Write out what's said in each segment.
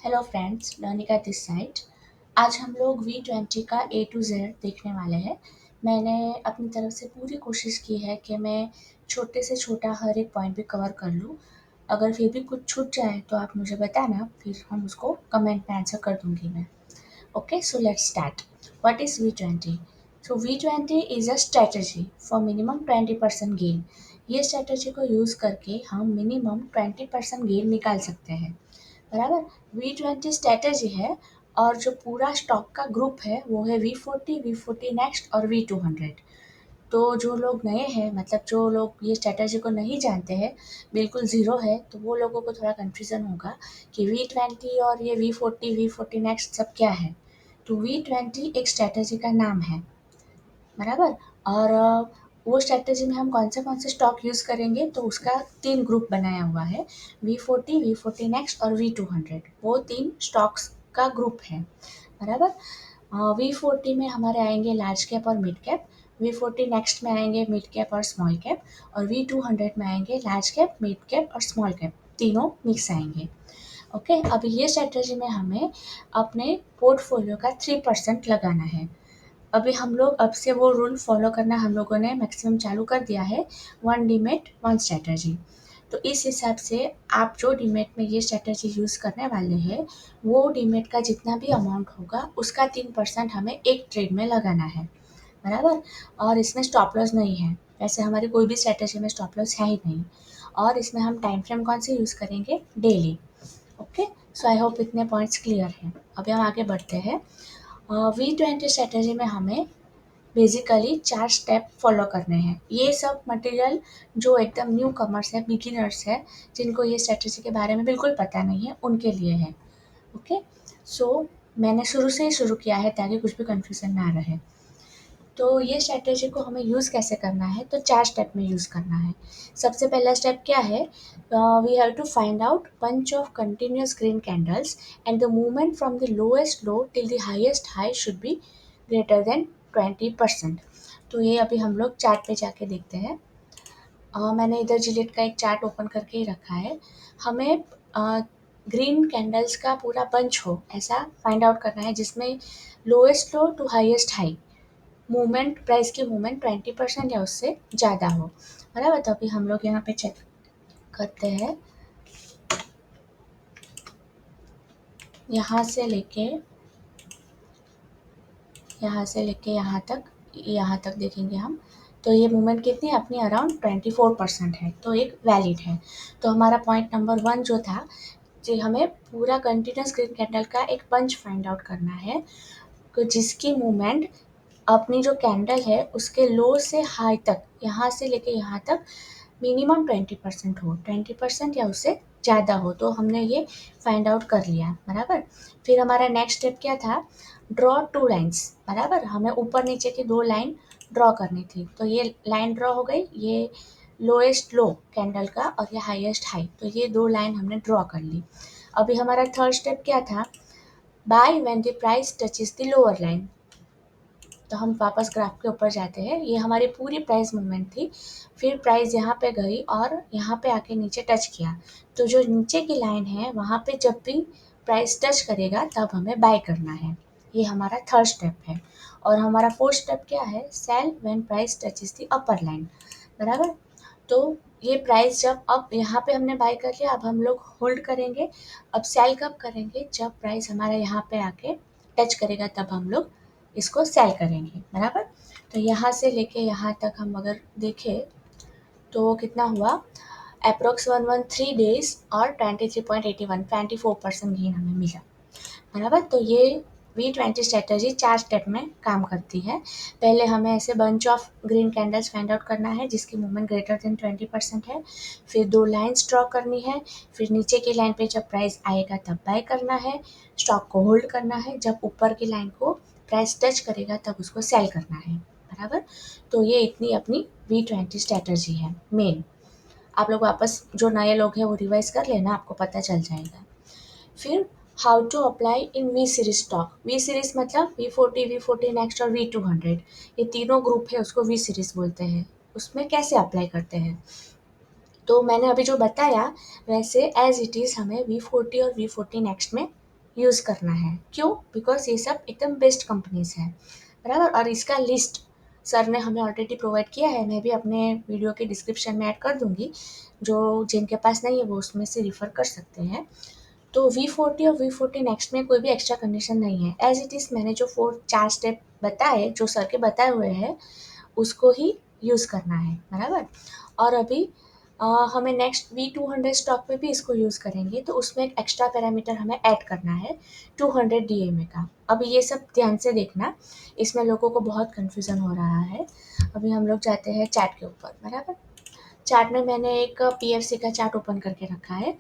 Hello friends, लर्निका this side. आज हम लोग V20 का A to Z देखने वाले हैं। मैंने अपनी तरफ से पूरी कोशिश की है कि मैं छोटे से छोटा हर एक पॉइंट भी कवर कर लूँ। अगर फिर भी कुछ छूट जाए तो आप मुझे बताना, फिर हम उसको कमेंट में आंसर कर दूँगी मैं। Okay, so let's start. What is V20? So V20 is a strategy for minimum 20% gain. ये स्ट्रैटेजी को यूज़ करके हम मिनिमम 20% गेन निकाल सकते हैं, बराबर। V20 स्ट्रैटेजी है और जो पूरा स्टॉक का ग्रुप है वो है V40 नेक्स्ट और V200। तो जो लोग नए हैं, मतलब जो लोग ये स्ट्रैटेजी को नहीं जानते हैं, बिल्कुल ज़ीरो है, तो वो लोगों को थोड़ा कन्फ्यूज़न होगा कि V20 और ये V40 नेक्स्ट सब क्या है। तो V20 एक स्ट्रैटेजी का नाम है, बराबर। और वो स्ट्रैटेजी में हम कौन से स्टॉक यूज़ करेंगे, तो उसका 3 ग्रुप बनाया हुआ है। V40 नेक्स्ट और V200, वो 3 स्टॉक्स का ग्रुप है, बराबर। V40 में हमारे आएंगे लार्ज कैप और मिड कैप, V40 नेक्स्ट में आएंगे मिड कैप और स्मॉल कैप, और V200 में आएंगे लार्ज कैप, मिड कैप और स्मॉल कैप, तीनों मिक्स आएंगे। ओके, अभी ये स्ट्रैटेजी में हमें अपने पोर्टफोलियो का 3% लगाना है। अभी हम लोग अब से वो रूल फॉलो करना हम लोगों ने मैक्सिमम चालू कर दिया है, 1 डीमेट 1 स्ट्रैटेजी। तो इस हिसाब से आप जो डीमेट में ये स्ट्रैटेजी यूज़ करने वाले हैं, वो डीमेट का जितना भी अमाउंट होगा उसका 3% हमें एक ट्रेड में लगाना है, बराबर। और इसमें स्टॉप लॉस नहीं है, वैसे हमारी कोई भी स्ट्रैटेजी में स्टॉप लॉस है ही नहीं। और इसमें हम टाइम फ्रेम कौन से यूज़ करेंगे, daily. Okay, so I hope इतने पॉइंट्स क्लियर हैं। अभी हम आगे बढ़ते हैं। V20 स्ट्रैटेजी में हमें बेसिकली 4 स्टेप फॉलो करने हैं। ये सब मटेरियल जो एकदम न्यू कमर्स है, बिगिनर्स है, जिनको ये स्ट्रैटेजी के बारे में बिल्कुल पता नहीं है, उनके लिए है। ओके, सो मैंने शुरू से ही शुरू किया है ताकि कुछ भी कन्फ्यूज़न ना रहे। तो ये स्ट्रैटेजी को हमें यूज़ कैसे करना है, तो 4 स्टेप में यूज़ करना है। सबसे पहला स्टेप क्या है, we have to find out bunch of continuous green candles and the movement from the lowest low till the highest high should be greater than 20%। तो ये अभी हम लोग चार्ट पे जाके देखते हैं। मैंने इधर जिलेट का एक चार्ट ओपन करके ही रखा है। हमें ग्रीन कैंडल्स का पूरा बंच हो ऐसा फाइंड आउट करना है, जिसमें lowest low to highest high movement, price की मूवमेंट 20% या उससे ज़्यादा हो, बराबर। तो अभी हम लोग यहाँ पे चेक करते हैं, यहाँ से लेके यहाँ तक देखेंगे हम। तो ये मूवमेंट कितनी है अपनी, अराउंड 24% है, तो एक वैलिड है। तो हमारा पॉइंट नंबर 1 जो था, जी हमें पूरा कंटिन्यूस ग्रीन कैंडल का एक पंच फाइंड आउट करना है, तो जिसकी मूवमेंट अपनी जो कैंडल है उसके लो से हाई तक, यहाँ से लेके यहाँ तक मिनिमम 20% हो, 20% या उससे ज़्यादा हो। तो हमने ये फाइंड आउट कर लिया, बराबर। फिर हमारा नेक्स्ट स्टेप क्या था, ड्रॉ 2 लाइन्स, बराबर। हमें ऊपर नीचे की 2 लाइन ड्रॉ करनी थी। तो ये लाइन ड्रॉ हो गई, ये लोएस्ट लो कैंडल का और ये हाईएस्ट हाई, तो ये 2 लाइन हमने ड्रॉ कर ली। अभी हमारा थर्ड स्टेप क्या था, by when the price touches the lower line. तो हम वापस ग्राफ के ऊपर जाते हैं, ये हमारी पूरी प्राइस मूवमेंट थी। फिर प्राइस यहाँ पे गई और यहाँ पे आके नीचे टच किया, तो जो नीचे की लाइन है वहाँ पे जब भी प्राइस टच करेगा तब हमें बाय करना है। ये हमारा थर्ड स्टेप है। और हमारा फोर्थ स्टेप क्या है, sell when price touches the upper line, बराबर। तो ये प्राइस जब, अब यहाँ पे हमने बाय कर लिया, अब हम लोग होल्ड करेंगे। अब सेल कब करेंगे, जब प्राइस हमारा यहाँ पे आके टच करेगा तब हम लोग इसको सेल करेंगे, बराबर। तो यहाँ से लेके यहाँ तक हम अगर देखें तो कितना हुआ, अप्रोक्स 113 डेज और 23.81 गेन हमें मिला, बराबर। तो ये V20 स्ट्रेटजी 4 स्टेप में काम करती है। पहले हमें ऐसे bunch of green candles find out करना है जिसकी मूवमेंट ग्रेटर देन 20% है। फिर 2 लाइन्स ड्रॉ करनी है। फिर नीचे की लाइन पे जब प्राइस आएगा तब बाय करना है, स्टॉक को होल्ड करना है, जब ऊपर की लाइन को प्राइस टच करेगा तब उसको सेल करना है, बराबर। तो ये इतनी अपनी V20 स्ट्रेटजी है मेन। आप लोग वापस, जो नए लोग हैं वो रिवाइज कर लेना, आपको पता चल जाएगा। फिर how to apply in V series stock. V series मतलब V40 नेक्स्ट और V200, ये तीनों ग्रुप है, उसको वी सीरीज बोलते हैं। उसमें कैसे अप्लाई करते हैं, तो मैंने अभी जो बताया वैसे एज इट इज़ हमें V40 और V40 नेक्स्ट में यूज़ करना है। क्यों? बिकॉज़ ये सब एकदम बेस्ट कंपनीज़ हैं, बराबर? और इसका लिस्ट सर ने हमें ऑलरेडी प्रोवाइड किया है, मैं भी अपने वीडियो के डिस्क्रिप्शन में ऐड कर दूँगी, जो जिनके पास नहीं है वो उसमें से रेफ़र कर सकते हैं। तो V40 और V40 नेक्स्ट में कोई भी एक्स्ट्रा कंडीशन नहीं है, एज़ इट इज़ मैंने जो 4 स्टेप बताए, जो सर के बताए हुए हैं, उसको ही यूज़ करना है, बराबर? और अभी हमें नेक्स्ट V200 स्टॉक में भी इसको यूज़ करेंगे, तो उसमें एक एक्स्ट्रा पैरामीटर हमें ऐड करना है 200 DMA का। अब ये सब ध्यान से देखना, इसमें लोगों को बहुत कन्फ्यूज़न हो रहा है। अभी हम लोग जाते हैं चार्ट के ऊपर, बराबर? चार्ट में मैंने एक PFC का चार्ट ओपन करके रखा है,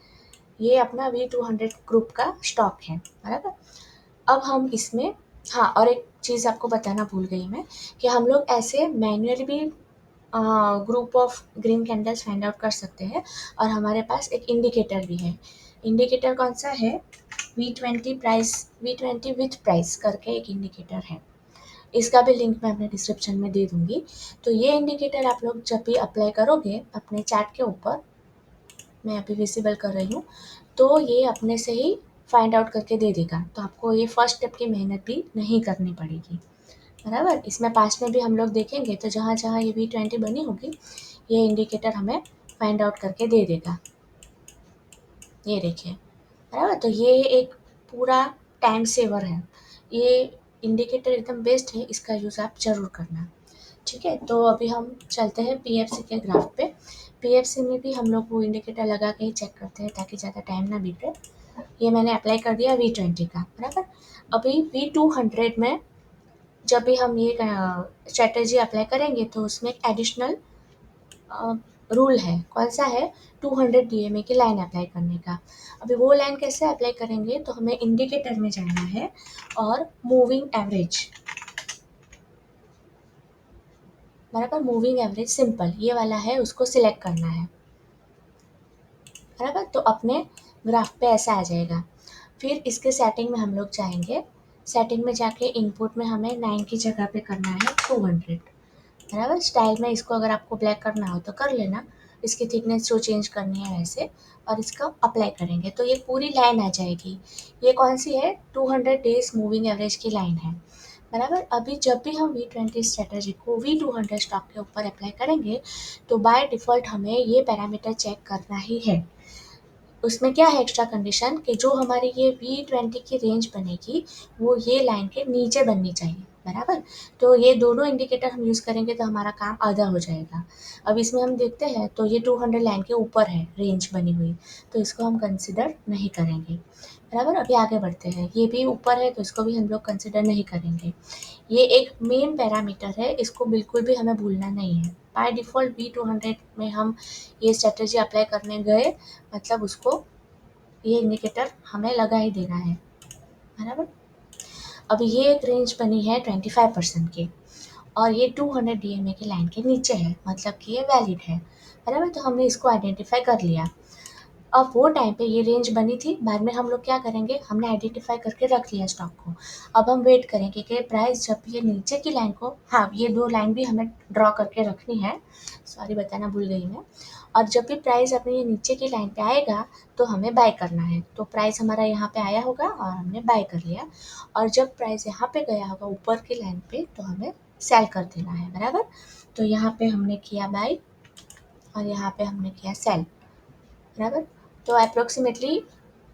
ये अपना V200 ग्रुप का स्टॉक है, बराबर? अब हम इसमें, हाँ, और एक चीज़ आपको बताना भूल गई मैं, कि हम लोग ऐसे मैन्युअली भी group of green candles find out कर सकते हैं, और हमारे पास एक इंडिकेटर भी है। इंडिकेटर कौन सा है? V20 विथ प्राइस करके एक इंडिकेटर है, इसका भी लिंक मैं अपने डिस्क्रिप्शन में दे दूँगी। तो ये इंडिकेटर आप लोग जब भी अप्लाई करोगे अपने चार्ट के ऊपर, मैं अभी विजिबल कर रही हूँ, तो ये अपने से ही फाइंड आउट करके दे देगा, तो आपको ये फर्स्ट स्टेप की मेहनत भी नहीं करनी पड़ेगी, बराबर? इसमें पास में भी हम लोग देखेंगे तो जहाँ-जहाँ ये V20 बनी होगी, ये इंडिकेटर हमें फाइंड आउट करके दे देगा। ये देखिए, बराबर? तो ये एक पूरा टाइम सेवर है। ये इंडिकेटर एकदम बेस्ट है, इसका यूज़ आप ज़रूर करना। ठीक है, तो अभी हम चलते हैं PFC के ग्राफ पे। PFC में भी हम लोग वो इंडिकेटर लगा के ही चेक करते हैं ताकि ज़्यादा टाइम ना बीते। ये मैंने अप्लाई कर दिया V20 का, बराबर? अभी V200 में जब भी हम ये स्ट्रैटेजी अप्लाई करेंगे तो उसमें एक एडिशनल रूल है, कौन सा है? 200 DMA की लाइन अप्लाई करने का। अभी वो लाइन कैसे अप्लाई करेंगे? तो हमें इंडिकेटर में जाना है और मूविंग एवरेज, बराबर? मूविंग एवरेज सिंपल ये वाला है, उसको सिलेक्ट करना है, बराबर? तो अपने ग्राफ पे ऐसा आ जाएगा। फिर इसके सेटिंग में हम लोग जाएंगे, सेटिंग में जाके इनपुट में हमें 9 की जगह पे करना है 200, बराबर? स्टाइल में इसको अगर आपको ब्लैक करना हो तो कर लेना, इसकी थिकनेस जो चेंज करनी है वैसे, और इसका अप्लाई करेंगे तो ये पूरी लाइन आ जाएगी। ये कौन सी है? 200 डेज मूविंग एवरेज की लाइन है, बराबर? अभी जब भी हम V20 स्ट्रेटजी को V200 स्टॉक के ऊपर अप्लाई करेंगे तो बाय डिफ़ॉल्ट हमें ये पैरामीटर चेक करना ही है। उसमें क्या है एक्स्ट्रा कंडीशन, कि जो हमारी ये V20 की रेंज बनेगी वो ये लाइन के नीचे बननी चाहिए, बराबर? तो ये दोनों इंडिकेटर हम यूज़ करेंगे तो हमारा काम आधा हो जाएगा। अब इसमें हम देखते हैं तो ये 200 लाइन के ऊपर है रेंज बनी हुई, तो इसको हम कंसिडर नहीं करेंगे, बराबर? अभी आगे बढ़ते हैं, ये भी ऊपर है तो इसको भी हम लोग कंसिडर नहीं करेंगे। ये एक मेन पैरामीटर है, इसको बिल्कुल भी हमें भूलना नहीं है। बाय डिफ़ॉल्ट V200 में हम ये स्ट्रैटेजी अप्लाई करने गए, मतलब उसको ये इंडिकेटर हमें लगा ही देना है, बराबर? अब ये एक रेंज बनी है 25% की, और ये 200 DMA की लाइन के नीचे है, मतलब कि ये वैलिड है, बराबर? तो हमने इसको आइडेंटिफ़ाई कर लिया। अब वो टाइम पे ये रेंज बनी थी, बाद में हम लोग क्या करेंगे, हमने आइडेंटिफ़ाई करके रख लिया स्टॉक को। अब हम वेट करेंगे कि प्राइस जब ये नीचे की लाइन को, हाँ, ये 2 लाइन भी हमें ड्रॉ करके रखनी है, सॉरी बताना भूल गई मैं। और जब भी प्राइस अपने ये नीचे की लाइन पे आएगा तो हमें बाय करना है। तो प्राइस हमारा यहाँ पे आया होगा और हमने बाय कर लिया, और जब प्राइस यहाँ पे गया होगा ऊपर की लाइन पे तो हमें सेल कर देना है, बराबर? तो यहाँ पे हमने किया बाय और यहाँ पे हमने किया सेल, बराबर? तो अप्रोक्सीमेटली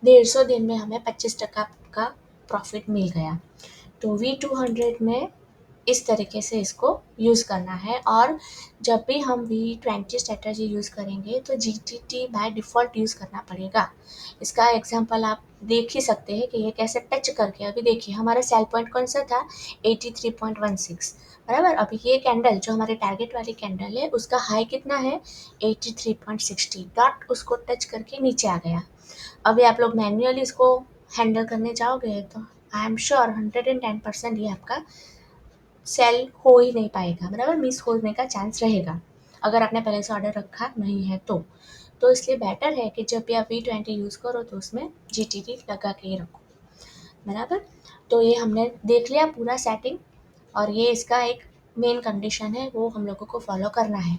150 दिन में हमें 25% का प्रॉफिट मिल गया। तो V200 में इस तरीके से इसको यूज़ करना है, और जब भी हम V20 स्ट्रैटेजी यूज़ करेंगे तो GTT बाय डिफ़ॉल्ट यूज़ करना पड़ेगा। इसका एग्जांपल आप देख ही सकते हैं कि ये कैसे टच करके, अभी देखिए हमारा सेल पॉइंट कौन सा था? 83.16, बराबर? अभी ये कैंडल जो हमारे टारगेट वाली कैंडल है उसका हाई कितना है? 83.60, डॉट उसको टच करके नीचे आ गया। अभी आप लोग मैन्युअली इसको हैंडल करने जाओगे तो आई एम श्योर 110% ये आपका सेल हो ही नहीं पाएगा, बराबर? मिस होने का चांस रहेगा, अगर आपने पहले से ऑर्डर रखा नहीं है तो। तो इसलिए बेटर है कि जब भी आप V20 यूज़ करो तो उसमें GTT लगा के ही रखो, बराबर? तो ये हमने देख लिया पूरा सेटिंग, और ये इसका एक मेन कंडीशन है, वो हम लोगों को फॉलो करना है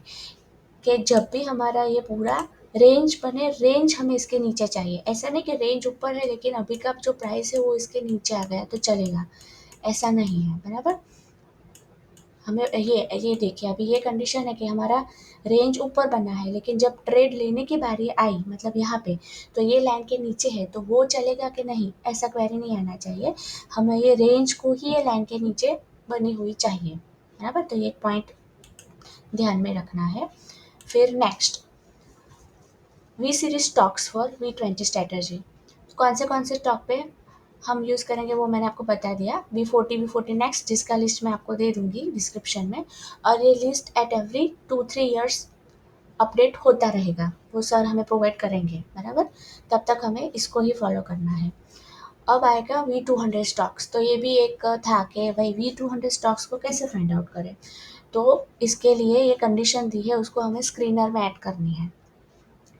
कि जब भी हमारा ये पूरा रेंज बने, रेंज हमें इसके नीचे चाहिए। ऐसा नहीं कि रेंज ऊपर है लेकिन अभी का जो प्राइस है वो इसके नीचे आ गया तो चलेगा, ऐसा नहीं है, बराबर। हमें ये देखिए, अभी ये कंडीशन है कि हमारा रेंज ऊपर बना है लेकिन जब ट्रेड लेने की बारी आई, मतलब यहाँ पे, तो ये लाइन के नीचे है तो वो चलेगा कि नहीं, ऐसा क्वेरी नहीं आना चाहिए। हमें ये रेंज को ही ये लाइन के नीचे बनी हुई चाहिए, बराबर। तो ये पॉइंट ध्यान में रखना है। फिर next, V series stocks for V20 strategy. कौन से स्टॉक पे हम यूज़ करेंगे वो मैंने आपको बता दिया, V40 नेक्स्ट, जिसका लिस्ट मैं आपको दे दूंगी डिस्क्रिप्शन में। और ये list at every 2-3 years update होता रहेगा, वो सर हमें प्रोवाइड करेंगे, बराबर। तब तक हमें इसको ही फॉलो करना है। अब आएगा V200 स्टॉक्स। तो ये भी एक था कि भाई V200 स्टॉक्स को कैसे फाइंड आउट करें। तो इसके लिए ये कंडीशन दी है, उसको हमें स्क्रीनर में ऐड करनी है।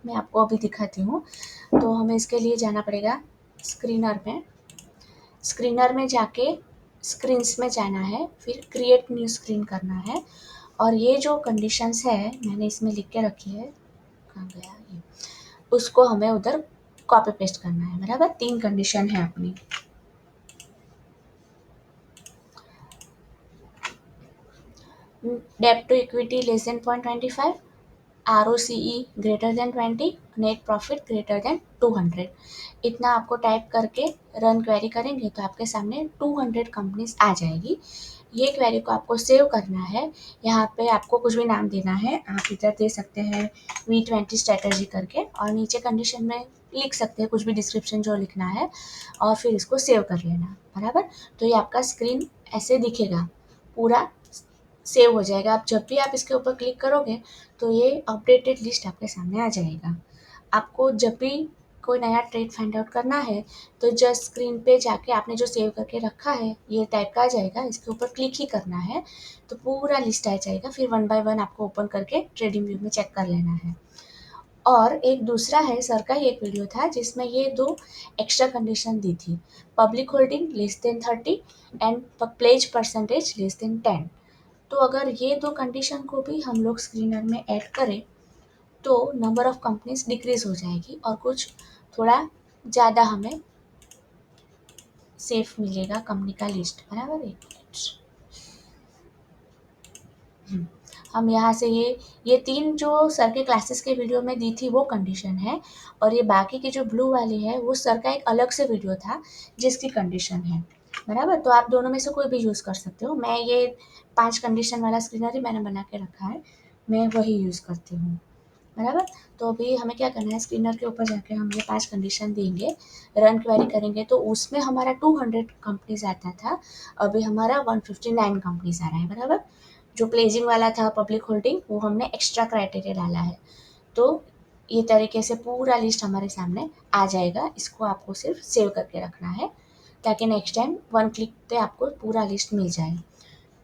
मैं आपको अभी दिखाती हूँ। तो हमें इसके लिए जाना पड़ेगा स्क्रीनर में। स्क्रीनर में जाके स्क्रीन्स में जाना है, फिर क्रिएट न्यू स्क्रीन करना है। और ये जो कंडीशंस है मैंने इसमें लिख के रखी है, कहाँ गया ये, उसको हमें उधर कॉपी पेस्ट करना है, बराबर। 3 कंडीशन है अपनी। डेब्ट to equity less than 0.25, ROCE greater than 20, net profit greater than 200। इतना आपको टाइप करके रन क्वेरी करेंगे तो आपके सामने 200 कंपनीज आ जाएगी। ये क्वेरी को आपको सेव करना है। यहाँ पे आपको कुछ भी नाम देना है, आप इधर दे सकते हैं V20 स्ट्रेटजी करके, और नीचे कंडीशन में लिख सकते हैं कुछ भी डिस्क्रिप्शन जो लिखना है, और फिर इसको सेव कर लेना, बराबर। तो ये आपका स्क्रीन ऐसे दिखेगा, पूरा सेव हो जाएगा। आप जब भी आप इसके ऊपर क्लिक करोगे तो ये अपडेटेड लिस्ट आपके सामने आ जाएगा। आपको जब भी कोई नया ट्रेड फाइंड आउट करना है तो जस्ट स्क्रीन पे जाके आपने जो सेव करके रखा है ये टाइप का आ जाएगा, इसके ऊपर क्लिक ही करना है तो पूरा लिस्ट आ जाएगा। फिर 1 बाय 1 आपको ओपन करके ट्रेडिंग व्यू में चेक कर लेना है। और एक दूसरा है, सर का ही एक वीडियो था जिसमें ये 2 एक्स्ट्रा कंडीशन दी थी, public holding less than 30 and pledge percentage less than 10। तो अगर ये 2 कंडीशन को भी हम लोग स्क्रीनर में ऐड करें तो नंबर ऑफ कंपनीज डिक्रीज हो जाएगी और कुछ थोड़ा ज़्यादा हमें सेफ मिलेगा कंपनी का लिस्ट, बराबर। 1 मिनट, हम यहाँ से ये 3 जो सर के क्लासेस के वीडियो में दी थी वो कंडीशन है, और ये बाकी की जो ब्लू वाली है वो सर का एक अलग से वीडियो था जिसकी कंडीशन है, बराबर। तो आप दोनों में से कोई भी यूज़ कर सकते हो। मैं ये 5 कंडीशन वाला स्क्रीनर ही मैंने बना के रखा है, मैं वही यूज़ करती हूँ, बराबर। तो अभी हमें क्या करना है, स्क्रीनर के ऊपर जाके हम ये 5 कंडीशन देंगे, रन क्वेरी करेंगे तो उसमें हमारा 200 कंपनीज आता था, अभी हमारा 159 कंपनीज आ रहा है, बराबर। जो प्लेजिंग वाला था पब्लिक होल्डिंग वो हमने एक्स्ट्रा क्राइटेरिया डाला है। तो ये तरीके से पूरा लिस्ट हमारे सामने आ जाएगा। इसको आपको सिर्फ सेव करके रखना है ताकि नेक्स्ट टाइम 1 क्लिक पे आपको पूरा लिस्ट मिल जाए।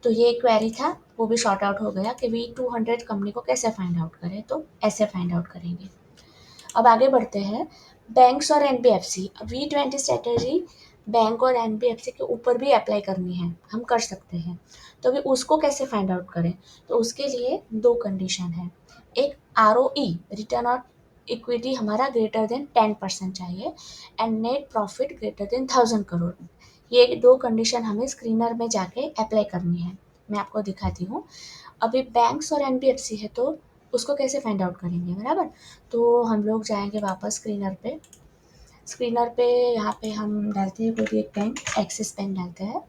तो ये क्वेरी था, वो भी शॉर्ट आउट हो गया कि V200 कंपनी को कैसे फाइंड आउट करें। तो ऐसे फाइंड आउट करेंगे। अब आगे बढ़ते हैं, बैंक्स और NBFC। V20 स्ट्रेटजी बैंक और NBFC के ऊपर भी अप्लाई करनी है, हम कर सकते हैं। तो अभी उसको कैसे फाइंड आउट करें, तो उसके लिए 2 कंडीशन है। एक ROE रिटर्न ऑन इक्विटी हमारा ग्रेटर देन 10% चाहिए, and net profit greater then 1000 crore. ये 2 कंडीशन हमें स्क्रीनर में जाके अप्लाई करनी है। मैं आपको दिखाती हूँ। अभी बैंक्स और NBFC है तो उसको कैसे फाइंड आउट करेंगे, बराबर। तो हम लोग जाएंगे वापस स्क्रीनर पे। स्क्रीनर पे यहाँ पे हम डालते हैं कोई भी एक बैंक, एक्सिस बैंक डालते हैं,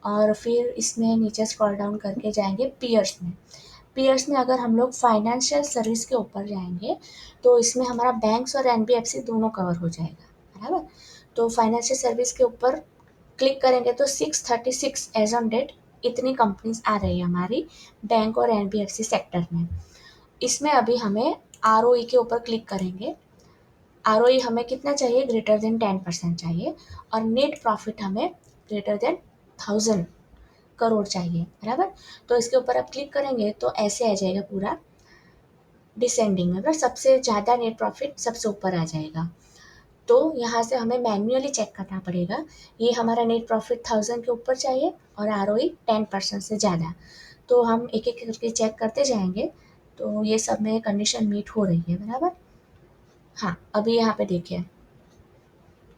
और फिर इसमें नीचे स्क्रॉल डाउन करके जाएंगे पीयर्स में। पीयर्स में अगर हम लोग फाइनेंशियल सर्विस के ऊपर जाएंगे तो इसमें हमारा बैंक्स और NBFC दोनों कवर हो जाएगा, बराबर। तो फाइनेंशियल सर्विस के ऊपर क्लिक करेंगे तो 636 एज ऑन डेट इतनी कंपनीज आ रही है हमारी बैंक और NBFC सेक्टर में। इसमें अभी हमें ROE के ऊपर क्लिक करेंगे। ROE हमें कितना चाहिए, ग्रेटर देन 10% चाहिए, और नेट प्रॉफिट हमें ग्रेटर देन 1000 करोड़ चाहिए, बराबर। तो इसके ऊपर आप क्लिक करेंगे तो ऐसे आ जाएगा पूरा डिसेंडिंग में, बराबर। सबसे ज़्यादा नेट प्रॉफिट सबसे ऊपर आ जाएगा। तो यहाँ से हमें मैन्युअली चेक करना पड़ेगा, ये हमारा नेट प्रॉफिट 1000 के ऊपर चाहिए और ROE 10% से ज़्यादा। तो हम एक एक करके चेक करते जाएंगे। तो ये सब में कंडीशन मीट हो रही है, बराबर। हाँ, अभी यहाँ पे देखिए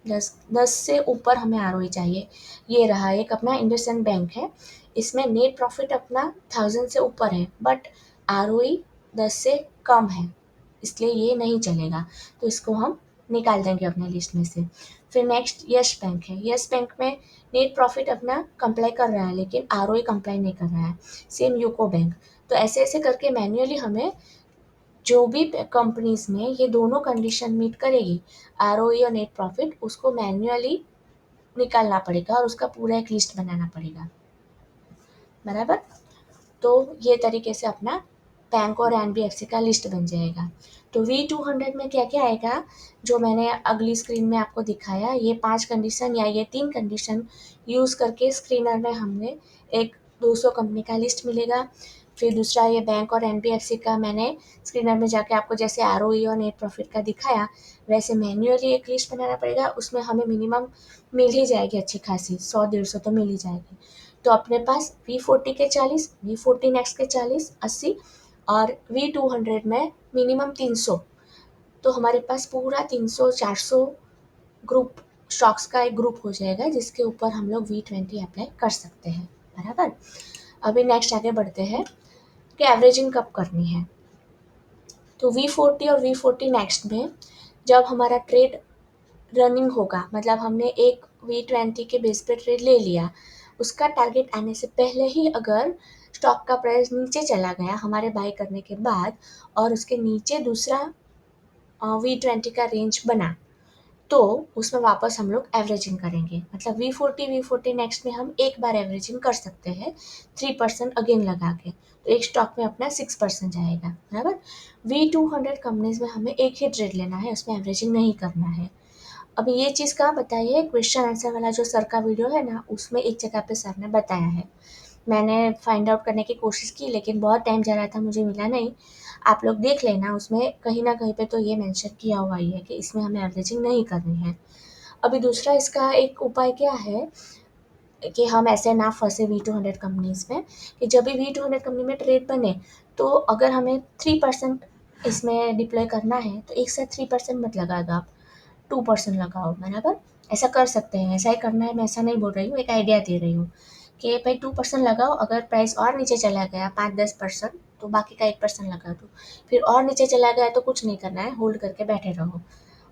10 से ऊपर हमें आरओई चाहिए। ये रहा एक अपना इंडसइंड बैंक है, इसमें नेट प्रॉफिट अपना 1000 से ऊपर है, बट आरओई 10 से कम है, इसलिए ये नहीं चलेगा, तो इसको हम निकाल देंगे अपने लिस्ट में से। फिर नेक्स्ट यस बैंक है, यस बैंक में नेट प्रॉफिट अपना कंप्लाई कर रहा है लेकिन आरओई कंप्लाई नहीं कर रहा है। Same UCO bank. तो ऐसे ऐसे करके मैन्युअली हमें जो भी कंपनीज में ये दोनों कंडीशन मीट करेगी, आरओई और नेट प्रॉफिट, उसको मैन्युअली निकालना पड़ेगा और उसका पूरा एक लिस्ट बनाना पड़ेगा, बराबर। तो ये तरीके से अपना बैंक और एनबीएफसी का लिस्ट बन जाएगा। तो V200 में क्या क्या आएगा, जो मैंने अगली स्क्रीन में आपको दिखाया, ये 5 कंडीशन या ये 3 कंडीशन यूज़ करके स्क्रीनर में हमने एक 200 कंपनी का लिस्ट मिलेगा। फिर दूसरा ये बैंक और एनबीएफसी का मैंने स्क्रीनर में जाके आपको जैसे आरओई और नेट प्रॉफिट का दिखाया, वैसे मैन्युअली एक लिस्ट बनाना पड़ेगा। उसमें हमें मिनिमम मिल ही जाएगी अच्छी खासी, 100-150 तो मिल ही जाएगी। तो अपने पास V40 के 40, V40 नेक्स्ट के 40, 80 और V200 में मिनिमम 300। तो हमारे पास पूरा 300-400 ग्रुप स्टॉक्स का एक ग्रुप हो जाएगा, जिसके ऊपर हम लोग V20 अप्लाई कर सकते हैं, बराबर। अभी नेक्स्ट आगे बढ़ते हैं कि एवरेजिंग कब करनी है। तो V40 और V40 नेक्स्ट में जब हमारा ट्रेड रनिंग होगा, मतलब हमने एक V20 के बेस पे ट्रेड ले लिया, उसका टारगेट आने से पहले ही अगर स्टॉक का प्राइस नीचे चला गया हमारे बाय करने के बाद, और उसके नीचे दूसरा V20 का रेंज बना, तो उसमें वापस हम लोग एवरेजिंग करेंगे। मतलब V40 नेक्स्ट में हम एक बार एवरेजिंग कर सकते हैं 3% अगेन लगा के, तो एक स्टॉक में अपना 6% जाएगा, बराबर। V200 कंपनीज में हमें एक ही ट्रेड लेना है, उसमें एवरेजिंग नहीं करना है। अभी ये चीज़ कहाँ बताई है, क्वेश्चन आंसर वाला जो सर का वीडियो है ना, उसमें एक जगह पे सर ने बताया है। मैंने फाइंड आउट करने की कोशिश की लेकिन बहुत टाइम जा रहा था, मुझे मिला नहीं। आप लोग देख लेना, उसमें कहीं ना कहीं पे तो ये मेंशन किया हुआ ही है कि इसमें हमें एवरेजिंग नहीं करनी है। अभी दूसरा इसका एक उपाय क्या है कि हम ऐसे ना फंसे V200 कंपनीज में, कि जब भी V200 कंपनी में ट्रेड बने, तो अगर हमें 3% इसमें डिप्लॉय करना है, तो एक साथ 3% मत लगा दो आप, 2% लगाओ, बराबर। ऐसा कर सकते हैं, ऐसा ही करना है, मैं ऐसा नहीं बोल रही हूँ, एक आइडिया दे रही हूँ कि भाई 2% लगाओ, अगर प्राइस और नीचे चला गया 5-10%, तो बाकी का 1% लगा दो। फिर और नीचे चला गया तो कुछ नहीं करना है, होल्ड करके बैठे रहो।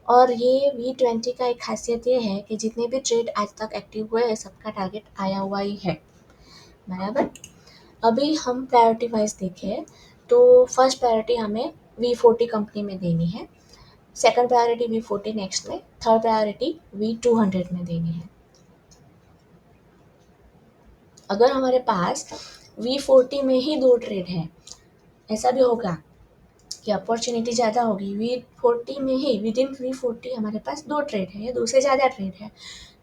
और ये V20 का एक खासियत ये है कि जितने भी ट्रेड आज तक एक्टिव हुए हैं, सबका टारगेट आया हुआ ही है, बराबर। अभी हम प्रायोरिटी वाइज देखें तो फर्स्ट प्रायोरिटी हमें V40 कंपनी में देनी है, सेकंड प्रायोरिटी V40 नेक्स्ट में, थर्ड प्रायोरिटी V200 में देनी है। अगर हमारे पास V40 में ही 2 ट्रेड है, ऐसा भी होगा कि अपॉर्चुनिटी ज़्यादा होगी, V40 में ही विद इन V40 हमारे पास 2 ट्रेड है या 2 से ज़्यादा ट्रेड है,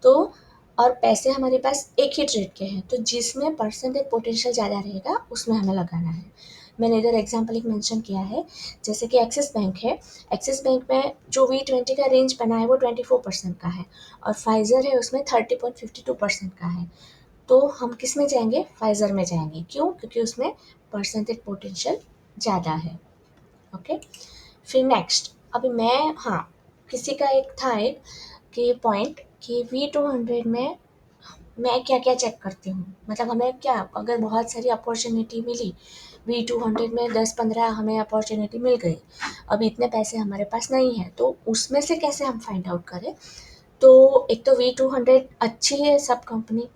तो और पैसे हमारे पास एक ही ट्रेड के हैं, तो जिसमें परसेंटेज पोटेंशियल ज़्यादा रहेगा उसमें हमें लगाना है। मैंने इधर एग्जांपल एक मेंशन किया है, जैसे कि एक्सिस बैंक है। एक्सिस बैंक में जो V20 का रेंज बना है वो 24% का है, और फाइजर है उसमें 30.52% का है। तो हम किस में जाएंगे, फाइजर में जाएंगे। क्यों? क्योंकि उसमें परसेंटेज पोटेंशियल ज़्यादा है। ओके। फिर नेक्स्ट, अभी मैं, हाँ, किसी का एक था एक कि पॉइंट कि V200 में मैं क्या क्या चेक करती हूँ, मतलब हमें क्या, अगर बहुत सारी अपॉर्चुनिटी मिली V200 में, 10-15 हमें अपॉर्चुनिटी मिल गई, अब इतने पैसे हमारे पास नहीं है, तो उसमें से कैसे हम फाइंड आउट करें। तो एक तो V200 अच्छी है सब कंपनी,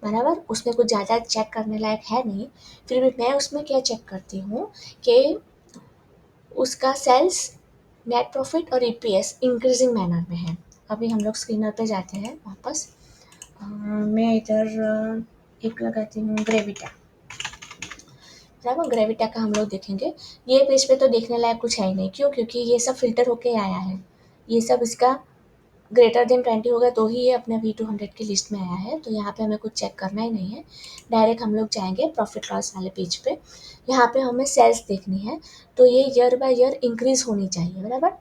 बराबर, उसमें कुछ ज़्यादा चेक करने लायक है नहीं। फिर भी मैं उसमें क्या चेक करती हूँ कि उसका सेल्स, नेट प्रॉफिट और ईपीएस इंक्रीजिंग मैनर में है। अभी हम लोग स्क्रीनर पे जाते हैं वापस। मैं इधर एक लगाती हूँ ग्रेविटा, बराबर। ग्रेविटा का हम लोग देखेंगे, ये पेज पे तो देखने लायक कुछ है ही नहीं। क्यों? क्योंकि ये सब फिल्टर होके आया है, ये सब इसका ग्रेटर देन 20 होगा तो ही ये अपने V200 की लिस्ट में आया है, तो यहाँ पे हमें कुछ चेक करना ही नहीं है। डायरेक्ट हम लोग जाएंगे प्रॉफिट लॉस वाले पेज पे, यहाँ पे हमें सेल्स देखनी है, तो ये ईयर बाय ईयर इंक्रीज होनी चाहिए, बराबर।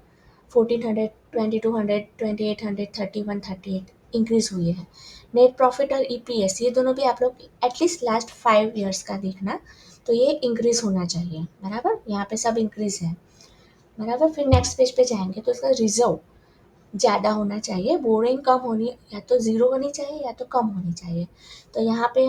1400, 2200, 2800, 31, 38 इंक्रीज हुई है। नेट प्रॉफिट और ईपीएस ये दोनों भी आप लोग एटलीस्ट लास्ट 5 ईयर्स का देखना, तो ये इंक्रीज़ होना चाहिए, बराबर? यहाँ पे सब इंक्रीज़ है, बराबर? फिर नेक्स्ट पेज पे जाएँगे तो इसका रिज़र्व ज़्यादा होना चाहिए, बोरिंग कम होनी, या तो ज़ीरो होनी चाहिए या तो कम होनी चाहिए। तो यहाँ पे